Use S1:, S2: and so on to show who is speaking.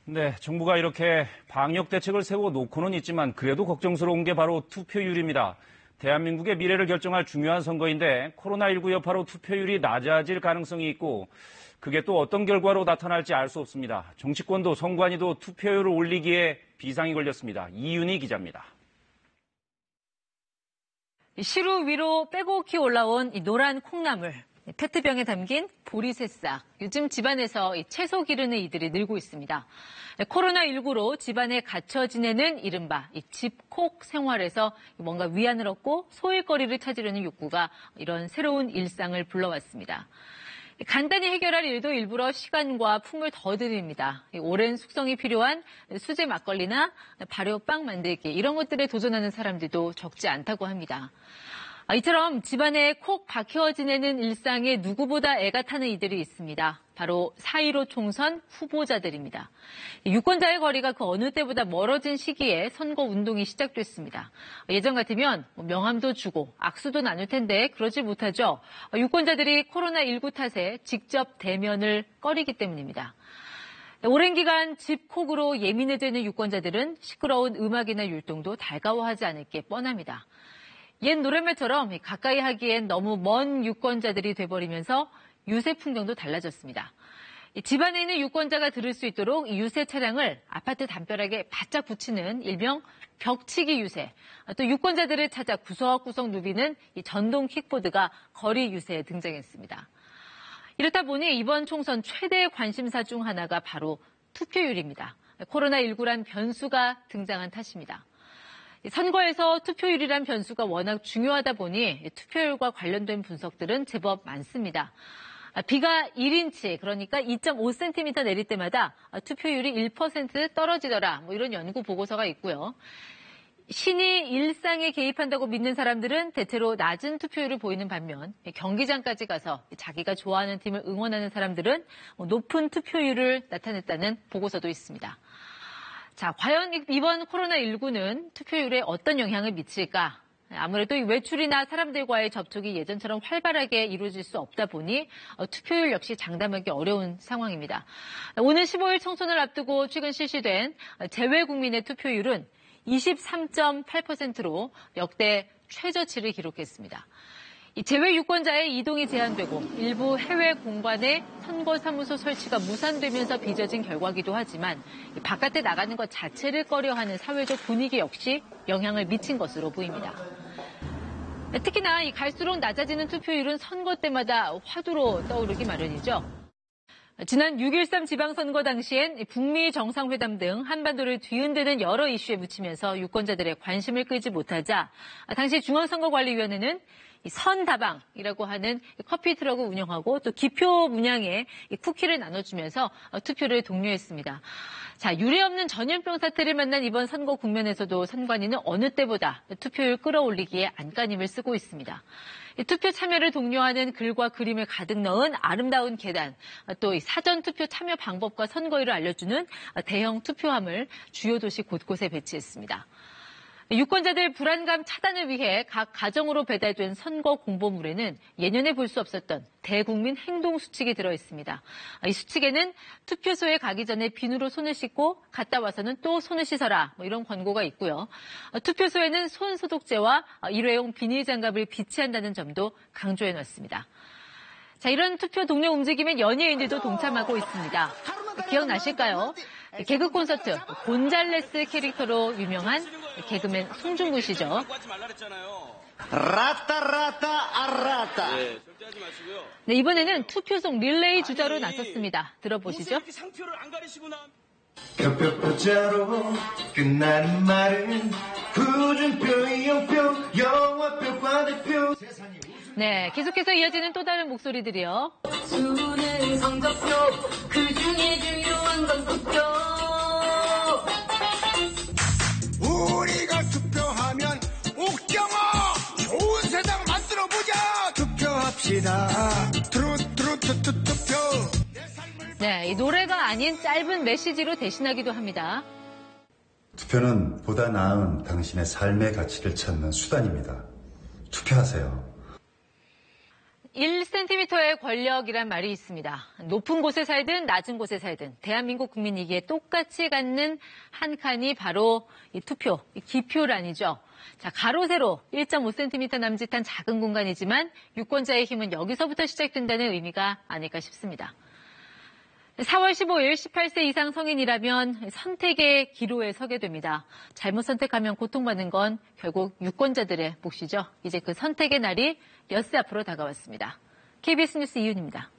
S1: 네, 정부가 이렇게 방역 대책을 세워 놓고는 있지만 그래도 걱정스러운 게 바로 투표율입니다. 대한민국의 미래를 결정할 중요한 선거인데 코로나19 여파로 투표율이 낮아질 가능성이 있고 그게 또 어떤 결과로 나타날지 알 수 없습니다. 정치권도 선관위도 투표율을 올리기에 비상이 걸렸습니다. 이윤희 기자입니다.
S2: 시루 위로 빼곡히 올라온 이 노란 콩나물, 페트병에 담긴 보리새싹. 요즘 집안에서 채소 기르는 이들이 늘고 있습니다. 코로나19로 집안에 갇혀 지내는 이른바 집콕 생활에서 뭔가 위안을 얻고 소일거리를 찾으려는 욕구가 이런 새로운 일상을 불러왔습니다. 간단히 해결할 일도 일부러 시간과 품을 더 들입니다. 오랜 숙성이 필요한 수제 막걸리나 발효빵 만들기 이런 것들에 도전하는 사람들도 적지 않다고 합니다. 이처럼 집안에 콕 박혀 지내는 일상에 누구보다 애가 타는 이들이 있습니다. 바로 4.15 총선 후보자들입니다. 유권자의 거리가 그 어느 때보다 멀어진 시기에 선거 운동이 시작됐습니다. 예전 같으면 명함도 주고 악수도 나눌 텐데 그러지 못하죠. 유권자들이 코로나19 탓에 직접 대면을 꺼리기 때문입니다. 오랜 기간 집콕으로 예민해지는 유권자들은 시끄러운 음악이나 율동도 달가워하지 않을 게 뻔합니다. 옛 노랫말처럼 가까이 하기엔 너무 먼 유권자들이 돼버리면서 유세 풍경도 달라졌습니다. 집안에 있는 유권자가 들을 수 있도록 유세 차량을 아파트 담벼락에 바짝 붙이는 일명 벽치기 유세, 또 유권자들을 찾아 구석구석 누비는 전동 킥보드가 거리 유세에 등장했습니다. 이렇다 보니 이번 총선 최대 관심사 중 하나가 바로 투표율입니다. 코로나19란 변수가 등장한 탓입니다. 선거에서 투표율이란 변수가 워낙 중요하다 보니 투표율과 관련된 분석들은 제법 많습니다. 비가 1인치, 그러니까 2.5cm 내릴 때마다 투표율이 1% 떨어지더라, 이런 연구 보고서가 있고요. 신이 일상에 개입한다고 믿는 사람들은 대체로 낮은 투표율을 보이는 반면 경기장까지 가서 자기가 좋아하는 팀을 응원하는 사람들은 높은 투표율을 나타냈다는 보고서도 있습니다. 자, 과연 이번 코로나19는 투표율에 어떤 영향을 미칠까? 아무래도 외출이나 사람들과의 접촉이 예전처럼 활발하게 이루어질 수 없다 보니 투표율 역시 장담하기 어려운 상황입니다. 오늘 15일 총선을 앞두고 최근 실시된 재외국민의 투표율은 23.8%로 역대 최저치를 기록했습니다. 재외 유권자의 이동이 제한되고 일부 해외 공관의 선거사무소 설치가 무산되면서 빚어진 결과기도 하지만 바깥에 나가는 것 자체를 꺼려하는 사회적 분위기 역시 영향을 미친 것으로 보입니다. 특히나 갈수록 낮아지는 투표율은 선거 때마다 화두로 떠오르기 마련이죠. 지난 6.13 지방선거 당시엔 북미 정상회담 등 한반도를 뒤흔드는 여러 이슈에 묻히면서 유권자들의 관심을 끌지 못하자 당시 중앙선거관리위원회는 선다방이라고 하는 커피 트럭을 운영하고 또 기표 문양에 쿠키를 나눠주면서 투표를 독려했습니다. 자, 유례없는 전염병 사태를 만난 이번 선거 국면에서도 선관위는 어느 때보다 투표율 끌어올리기에 안간힘을 쓰고 있습니다. 투표 참여를 독려하는 글과 그림을 가득 넣은 아름다운 계단, 또 사전 투표 참여 방법과 선거일을 알려주는 대형 투표함을 주요 도시 곳곳에 배치했습니다. 유권자들 불안감 차단을 위해 각 가정으로 배달된 선거 공보물에는 예년에 볼 수 없었던 대국민 행동 수칙이 들어있습니다. 이 수칙에는 투표소에 가기 전에 비누로 손을 씻고 갔다 와서는 또 손을 씻어라, 이런 권고가 있고요. 투표소에는 손 소독제와 일회용 비닐 장갑을 비치한다는 점도 강조해놨습니다. 자, 이런 투표 독려 움직임에 연예인들도 동참하고 있습니다. 기억나실까요? 개그 콘서트 곤잘레스 캐릭터로 유명한 개그맨 송중근 씨죠.
S3: 라따라따 아라따.
S2: 네, 이번에는 투표송 릴레이 주자로 나섰습니다. 들어보시죠.
S3: 표표표자로 끝나는 말은 구준표, 이용표, 영화표, 과대표.
S2: 네, 계속해서 이어지는 또 다른 목소리들이요.
S4: 수는 성적표, 그 중에 중요한 건 투표.
S3: 우리가 투표하면 옥경아 좋은 세상 만들어보자. 투표합시다. 투표.
S2: 네, 이 노래가 아닌 짧은 메시지로 대신하기도 합니다.
S5: 투표는 보다 나은 당신의 삶의 가치를 찾는 수단입니다. 투표하세요.
S2: 1cm의 권력이란 말이 있습니다. 높은 곳에 살든 낮은 곳에 살든 대한민국 국민이기에 똑같이 갖는 한 칸이 바로 이 투표, 이 기표란이죠. 자, 가로 세로 1.5cm 남짓한 작은 공간이지만 유권자의 힘은 여기서부터 시작된다는 의미가 아닐까 싶습니다. 4월 15일 18세 이상 성인이라면 선택의 기로에 서게 됩니다. 잘못 선택하면 고통받는 건 결국 유권자들의 몫이죠. 이제 그 선택의 날이 엿새 앞으로 다가왔습니다. KBS 뉴스 이윤입니다.